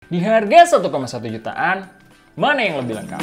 Di harga 1,1 jutaan, mana yang lebih lengkap?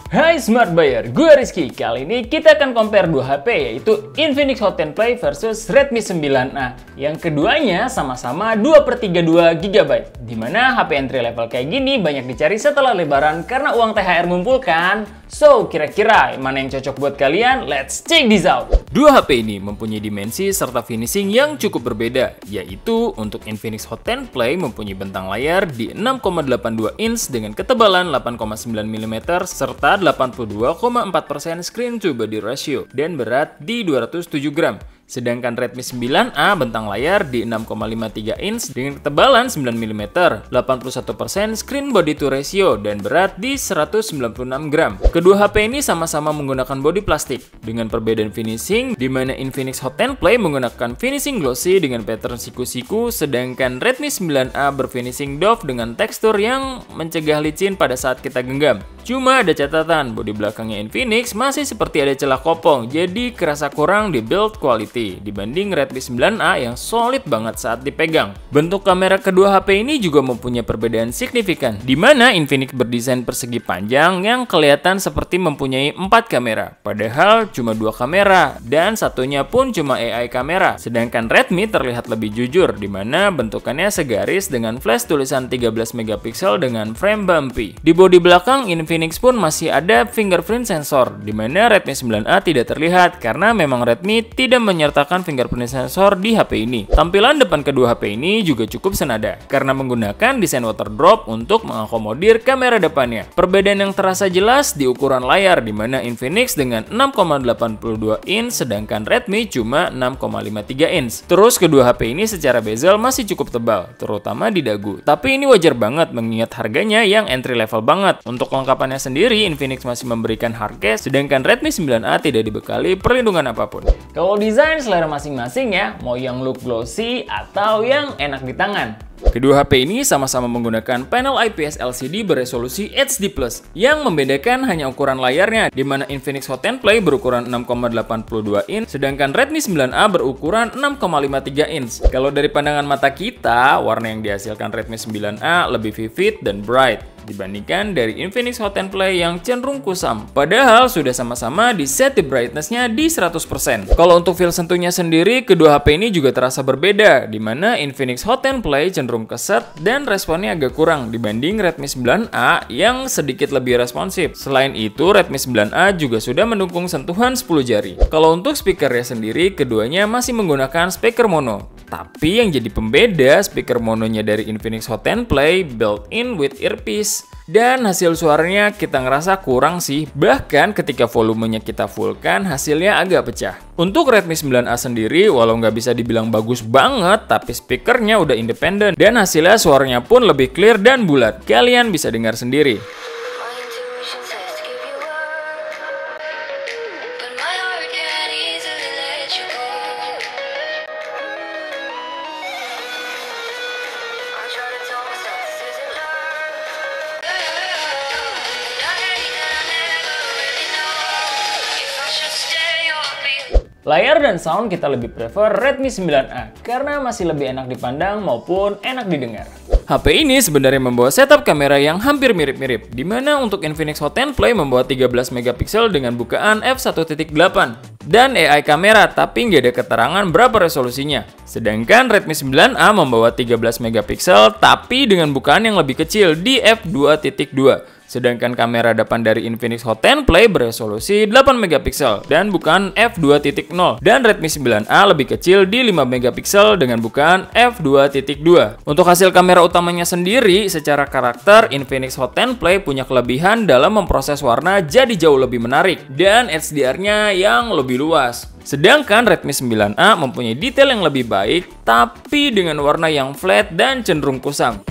Hai Smart Buyer, gue Rizky. Kali ini kita akan compare dua HP, yaitu Infinix Hot 10 Play versus Redmi 9A. Yang keduanya sama-sama 2/32 GB. Dimana HP entry level kayak gini banyak dicari setelah lebaran karena uang THR ngumpul kan? So, kira-kira mana yang cocok buat kalian? Let's check this out! Dua HP ini mempunyai dimensi serta finishing yang cukup berbeda, yaitu untuk Infinix Hot 10 Play mempunyai bentang layar di 6,82 inch dengan ketebalan 8,9 mm serta 82,4% screen to body ratio dan berat di 207 gram. Sedangkan Redmi 9A bentang layar di 6,53 inch dengan ketebalan 9 mm, 81% screen body to ratio dan berat di 196 gram. Kedua HP ini sama-sama menggunakan bodi plastik dengan perbedaan finishing, di mana Infinix Hot 10 Play menggunakan finishing glossy dengan pattern siku-siku, sedangkan Redmi 9A berfinishing doff dengan tekstur yang mencegah licin pada saat kita genggam. Cuma ada catatan, bodi belakangnya Infinix masih seperti ada celah kopong, jadi kerasa kurang di build quality dibanding Redmi 9A yang solid banget saat dipegang. Bentuk kamera kedua HP ini juga mempunyai perbedaan signifikan, di mana Infinix berdesain persegi panjang yang kelihatan seperti mempunyai 4 kamera, padahal cuma 2 kamera dan satunya pun cuma AI kamera. Sedangkan Redmi terlihat lebih jujur, di mana bentukannya segaris dengan flash tulisan 13 megapiksel dengan frame bumpy. Di bodi belakang Infinix pun masih ada fingerprint sensor, di mana Redmi 9A tidak terlihat karena memang Redmi tidak menyertakan fingerprint sensor di HP ini. Tampilan depan kedua HP ini juga cukup senada karena menggunakan desain water drop untuk mengakomodir kamera depannya. Perbedaan yang terasa jelas di ukuran layar, di mana Infinix dengan 6,82 inch sedangkan Redmi cuma 6,53 inch. Terus kedua HP ini secara bezel masih cukup tebal, terutama di dagu. Tapi ini wajar banget mengingat harganya yang entry level banget. Untuk kelengkapannya sendiri, Infinix masih memberikan hardcase, sedangkan Redmi 9A tidak dibekali perlindungan apapun. Kalau desain selera masing-masing ya, mau yang look glossy atau yang enak di tangan. Kedua HP ini sama-sama menggunakan panel IPS LCD beresolusi HD+, yang membedakan hanya ukuran layarnya, di mana Infinix Hot 10 Play berukuran 6,82 inch, sedangkan Redmi 9A berukuran 6,53 inch. Kalau dari pandangan mata kita, warna yang dihasilkan Redmi 9A lebih vivid dan bright dibandingkan dari Infinix Hot 10 Play yang cenderung kusam. Padahal sudah sama-sama di set di brightness-nya di 100%. Kalau untuk feel sentuhnya sendiri, kedua HP ini juga terasa berbeda, di mana Infinix Hot 10 Play cenderung keset dan responnya agak kurang dibanding Redmi 9A yang sedikit lebih responsif. Selain itu, Redmi 9A juga sudah mendukung sentuhan 10 jari. Kalau untuk speakernya sendiri, keduanya masih menggunakan speaker mono. Tapi yang jadi pembeda, speaker mononya dari Infinix Hot 10 Play built-in with earpiece. Dan hasil suaranya kita ngerasa kurang sih, bahkan ketika volumenya kita fullkan hasilnya agak pecah. Untuk Redmi 9A sendiri, walau nggak bisa dibilang bagus banget, tapi speakernya udah independen dan hasilnya suaranya pun lebih clear dan bulat. Kalian bisa dengar sendiri. Layar dan sound kita lebih prefer Redmi 9A karena masih lebih enak dipandang maupun enak didengar. HP ini sebenarnya membawa setup kamera yang hampir mirip-mirip, di mana untuk Infinix Hot 10 Play membawa 13 megapiksel dengan bukaan f1.8 dan AI kamera, tapi nggak ada keterangan berapa resolusinya. Sedangkan Redmi 9A membawa 13 megapiksel tapi dengan bukaan yang lebih kecil di f2.2. Sedangkan kamera depan dari Infinix Hot 10 Play beresolusi 8 megapiksel dan bukaan f2.0, dan Redmi 9A lebih kecil di 5 megapiksel dengan bukaan f2.2. Untuk hasil kamera utamanya sendiri, secara karakter Infinix Hot 10 Play punya kelebihan dalam memproses warna jadi jauh lebih menarik dan HDR-nya yang lebih luas. Sedangkan Redmi 9A mempunyai detail yang lebih baik tapi dengan warna yang flat dan cenderung kusam.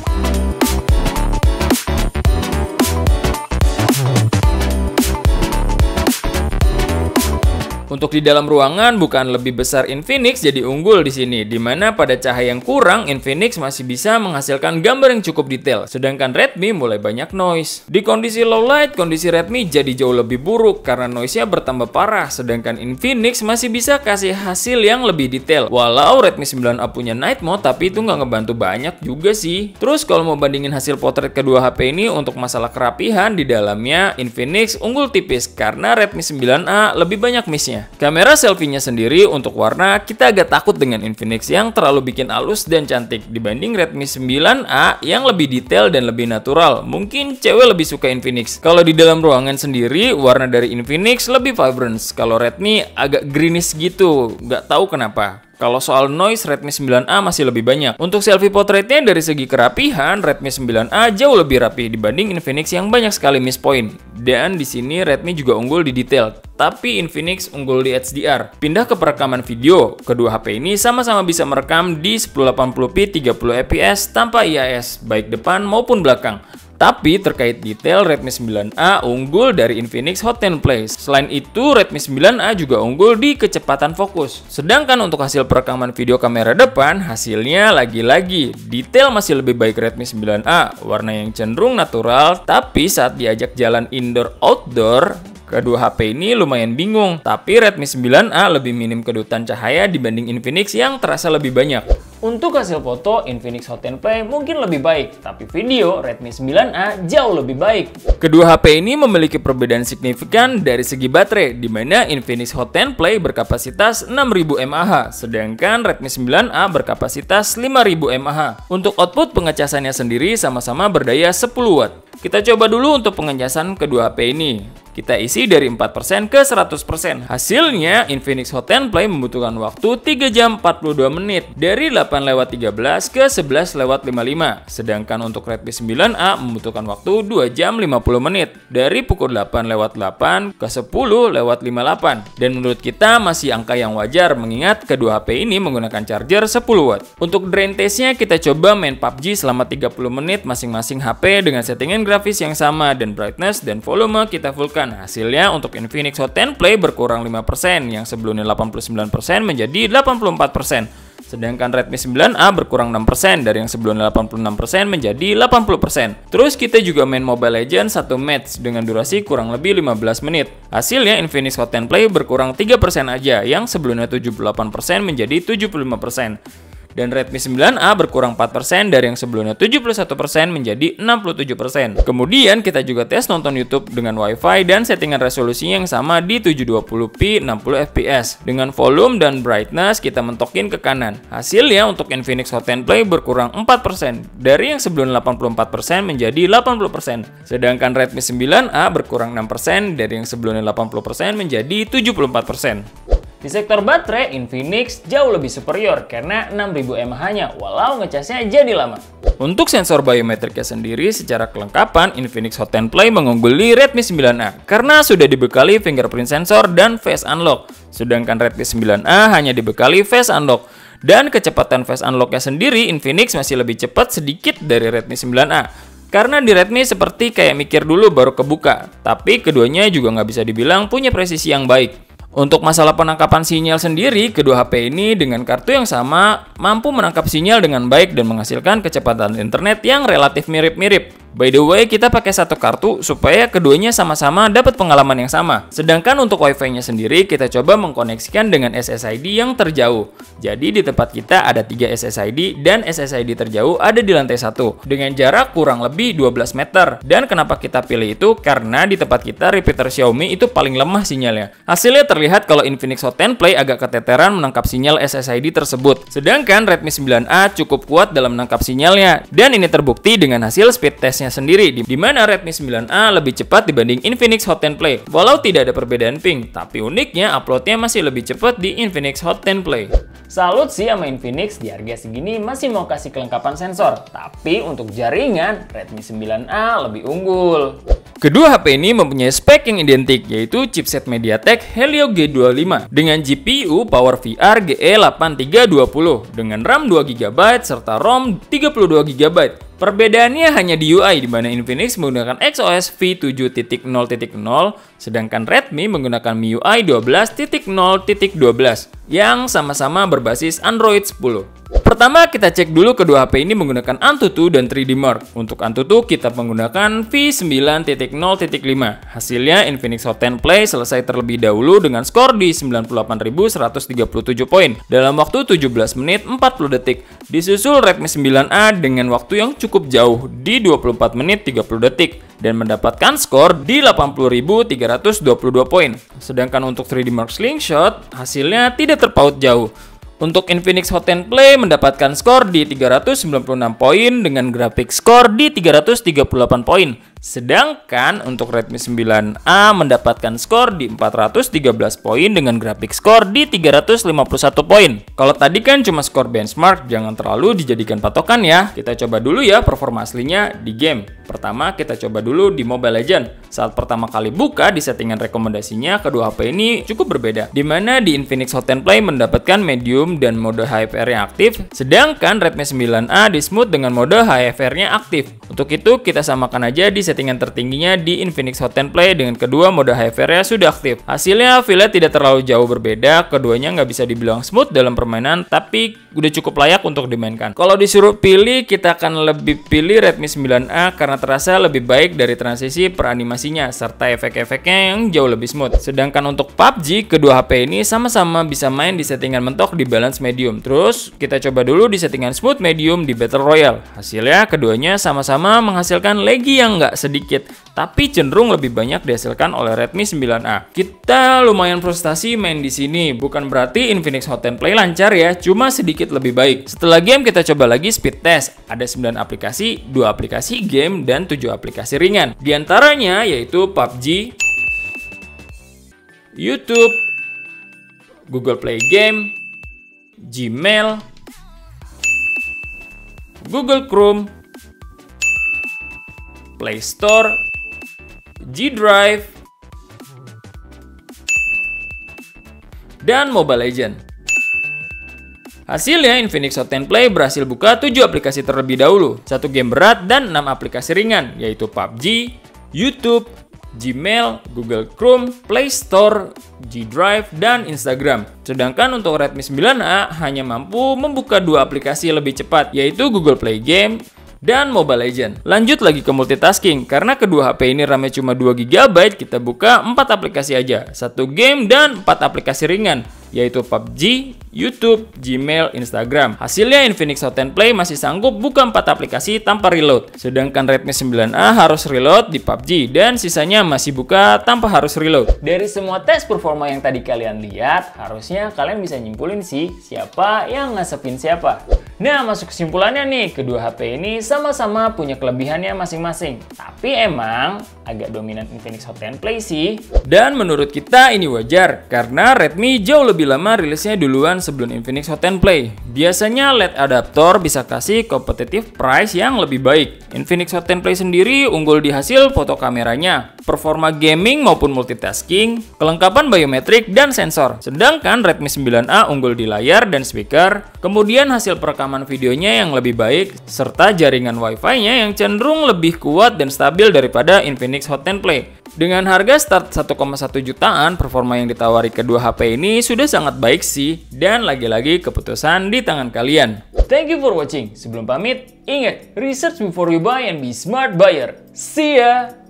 Untuk di dalam ruangan bukan lebih besar Infinix jadi unggul di sini, dimana pada cahaya yang kurang Infinix masih bisa menghasilkan gambar yang cukup detail, sedangkan Redmi mulai banyak noise. Di kondisi low light, kondisi Redmi jadi jauh lebih buruk karena noise-nya bertambah parah, sedangkan Infinix masih bisa kasih hasil yang lebih detail. Walau Redmi 9A punya night mode, tapi itu nggak ngebantu banyak juga sih. Terus kalau mau bandingin hasil potret kedua HP ini untuk masalah kerapihan, di dalamnya Infinix unggul tipis karena Redmi 9A lebih banyak miss-nya. Kamera selfie-nya sendiri untuk warna, kita agak takut dengan Infinix yang terlalu bikin halus dan cantik dibanding Redmi 9A yang lebih detail dan lebih natural. Mungkin cewek lebih suka Infinix. Kalau di dalam ruangan sendiri, warna dari Infinix lebih vibrant. Kalau Redmi agak greenish gitu, nggak tahu kenapa. Kalau soal noise, Redmi 9A masih lebih banyak. Untuk selfie potretnya dari segi kerapihan, Redmi 9A jauh lebih rapi dibanding Infinix yang banyak sekali miss point. Dan di sini Redmi juga unggul di detail, tapi Infinix unggul di HDR. Pindah ke perekaman video, kedua HP ini sama-sama bisa merekam di 1080p 30 fps tanpa IIS, baik depan maupun belakang. Tapi terkait detail, Redmi 9A unggul dari Infinix Hot 10 Play. Selain itu, Redmi 9A juga unggul di kecepatan fokus. Sedangkan untuk hasil perekaman video kamera depan, hasilnya lagi-lagi detail masih lebih baik Redmi 9A. Warna yang cenderung natural, tapi saat diajak jalan indoor-outdoor, kedua HP ini lumayan bingung. Tapi Redmi 9A lebih minim kedutan cahaya dibanding Infinix yang terasa lebih banyak. Untuk hasil foto, Infinix Hot 10 Play mungkin lebih baik, tapi video Redmi 9A jauh lebih baik. Kedua HP ini memiliki perbedaan signifikan dari segi baterai, di mana Infinix Hot 10 Play berkapasitas 6000 mAh, sedangkan Redmi 9A berkapasitas 5000 mAh. Untuk output pengecasannya sendiri sama-sama berdaya 10 Watt. Kita coba dulu untuk pengecasan kedua HP ini. Kita isi dari 4% ke 100%. Hasilnya, Infinix Hot 10 Play membutuhkan waktu 3 jam 42 menit dari 8:13 ke 11:55. Sedangkan untuk Redmi 9A membutuhkan waktu 2 jam 50 menit dari pukul 8:08 ke 10:58. Dan menurut kita masih angka yang wajar mengingat kedua HP ini menggunakan charger 10 Watt. Untuk drain testnya kita coba main PUBG selama 30 menit masing-masing HP dengan settingan grafis yang sama dan brightness dan volume kita fullkan. Hasilnya untuk Infinix Hot 10 Play berkurang 5%, yang sebelumnya 89% menjadi 84%. Sedangkan Redmi 9A berkurang 6% dari yang sebelumnya 86% menjadi 80%. Terus kita juga main Mobile Legends 1 match dengan durasi kurang lebih 15 menit. Hasilnya Infinix Hot 10 Play berkurang 3% aja, yang sebelumnya 78% menjadi 75%. Dan Redmi 9A berkurang 4% dari yang sebelumnya 71% menjadi 67%. Kemudian kita juga tes nonton YouTube dengan WiFi dan settingan resolusinya yang sama di 720p 60 fps. Dengan volume dan brightness kita mentokin ke kanan. Hasilnya untuk Infinix Hot 10 Play berkurang 4% dari yang sebelumnya 84% menjadi 80%. Sedangkan Redmi 9A berkurang 6% dari yang sebelumnya 80% menjadi 74%. Di sektor baterai, Infinix jauh lebih superior karena 6000 mAh-nya, walau ngecasnya jadi lama. Untuk sensor biometriknya sendiri, secara kelengkapan Infinix Hot 10 Play mengungguli Redmi 9A karena sudah dibekali fingerprint sensor dan face unlock. Sedangkan Redmi 9A hanya dibekali face unlock. Dan kecepatan face unlock-nya sendiri, Infinix masih lebih cepat sedikit dari Redmi 9A. Karena di Redmi seperti kayak mikir dulu baru kebuka, tapi keduanya juga nggak bisa dibilang punya presisi yang baik. Untuk masalah penangkapan sinyal sendiri, kedua HP ini dengan kartu yang sama mampu menangkap sinyal dengan baik dan menghasilkan kecepatan internet yang relatif mirip-mirip. By the way, kita pakai satu kartu supaya keduanya sama-sama dapat pengalaman yang sama. Sedangkan untuk Wi-Fi-nya sendiri, kita coba mengkoneksikan dengan SSID yang terjauh. Jadi di tempat kita ada 3 SSID dan SSID terjauh ada di lantai 1 dengan jarak kurang lebih 12 meter. Dan kenapa kita pilih itu? Karena di tempat kita repeater Xiaomi itu paling lemah sinyalnya. Hasilnya terlihat kalau Infinix Hot 10 Play agak keteteran menangkap sinyal SSID tersebut. Sedangkan Redmi 9A cukup kuat dalam menangkap sinyalnya. Dan ini terbukti dengan hasil speed test sendiri, di mana Redmi 9A lebih cepat dibanding Infinix Hot 10 Play. Walau tidak ada perbedaan ping, tapi uniknya uploadnya masih lebih cepat di Infinix Hot 10 Play. Salut sih sama Infinix, di harga segini masih mau kasih kelengkapan sensor, tapi untuk jaringan Redmi 9A lebih unggul. Kedua HP ini mempunyai spek yang identik, yaitu chipset MediaTek Helio G25 dengan GPU PowerVR GE8320 dengan RAM 2GB serta ROM 32GB. Perbedaannya hanya di UI, di mana Infinix menggunakan XOS V7.0.0, sedangkan Redmi menggunakan MIUI 12.0.12 yang sama-sama berbasis Android 10. Pertama, kita cek dulu kedua HP ini menggunakan Antutu dan 3D Mark. Untuk Antutu, kita menggunakan V9.0.5. Hasilnya, Infinix Hot 10 Play selesai terlebih dahulu dengan skor di 98.137 poin dalam waktu 17 menit 40 detik. Disusul Redmi 9A dengan waktu yang cukup jauh di 24 menit 30 detik dan mendapatkan skor di 80.322 poin. Sedangkan untuk 3D Mark Slingshot, hasilnya tidak terpaut jauh. Untuk Infinix Hot 10 Play mendapatkan skor di 396 poin dengan grafik skor di 338 poin. Sedangkan untuk Redmi 9A mendapatkan skor di 413 poin dengan grafik skor di 351 poin. Kalau tadi kan cuma skor benchmark, jangan terlalu dijadikan patokan ya. Kita coba dulu ya performa aslinya di game. Pertama kita coba dulu di Mobile Legends. Saat pertama kali buka di settingan rekomendasinya, kedua HP ini cukup berbeda. Dimana di Infinix Hot 10 Play mendapatkan medium dan mode HFR yang aktif, sedangkan Redmi 9A di smooth dengan mode HFR-nya aktif. Untuk itu kita samakan aja di settingan tertingginya di Infinix Hot 10 Play dengan kedua mode HFR-nya sudah aktif. Hasilnya feel tidak terlalu jauh berbeda, keduanya nggak bisa dibilang smooth dalam permainan, tapi udah cukup layak untuk dimainkan. Kalau disuruh pilih, kita akan lebih pilih Redmi 9A karena terasa lebih baik dari transisi per animasinya, serta efek-efeknya yang jauh lebih smooth. Sedangkan untuk PUBG, kedua HP ini sama-sama bisa main di settingan mentok di balance medium. Terus kita coba dulu di settingan smooth medium di Battle Royale. Hasilnya keduanya sama-sama menghasilkan lagi yang nggak sedikit, tapi cenderung lebih banyak dihasilkan oleh Redmi 9A. Kita lumayan frustasi main di sini, bukan berarti Infinix Hot 10 Play lancar ya, cuma sedikit lebih baik. Setelah game kita coba lagi speed test. Ada 9 aplikasi, 2 aplikasi game, dan 7 aplikasi ringan. Di antaranya yaitu PUBG, YouTube, Google Play Game, Gmail, Google Chrome, Play Store, G Drive, dan Mobile Legends. Hasilnya Infinix Hot 10 Play berhasil buka 7 aplikasi terlebih dahulu, 1 game berat dan 6 aplikasi ringan, yaitu PUBG, YouTube, Gmail, Google Chrome, Play Store, G Drive, dan Instagram. Sedangkan untuk Redmi 9A hanya mampu membuka 2 aplikasi lebih cepat, yaitu Google Play Game dan Mobile Legends. Lanjut lagi ke multitasking, karena kedua HP ini RAM-nya cuma 2GB, kita buka 4 aplikasi aja, 1 game dan 4 aplikasi ringan, yaitu PUBG, YouTube, Gmail, Instagram. Hasilnya Infinix Hot 10 Play masih sanggup buka 4 aplikasi tanpa reload. Sedangkan Redmi 9A harus reload di PUBG dan sisanya masih buka tanpa harus reload. Dari semua tes performa yang tadi kalian lihat, harusnya kalian bisa nyimpulin sih siapa yang ngasepin siapa. Nah, masuk kesimpulannya nih, kedua HP ini sama-sama punya kelebihannya masing-masing. Tapi emang agak dominan Infinix Hot 10 Play sih. Dan menurut kita ini wajar, karena Redmi jauh lebih lama rilisnya duluan sebelum Infinix Hot 10 Play. Biasanya LED adaptor bisa kasih kompetitif price yang lebih baik. Infinix Hot 10 Play sendiri unggul di hasil foto kameranya, performa gaming maupun multitasking, kelengkapan biometrik dan sensor. Sedangkan Redmi 9A unggul di layar dan speaker, kemudian hasil perekaman videonya yang lebih baik, serta jaringan Wi-Fi-nya yang cenderung lebih kuat dan stabil daripada Infinix Hot 10 Play. Dengan harga start 1,1 jutaan, performa yang ditawari kedua HP ini sudah sangat baik sih, dan lagi-lagi keputusan di tangan kalian. Thank you for watching. Sebelum pamit, ingat, research before you buy and be smart buyer. See ya!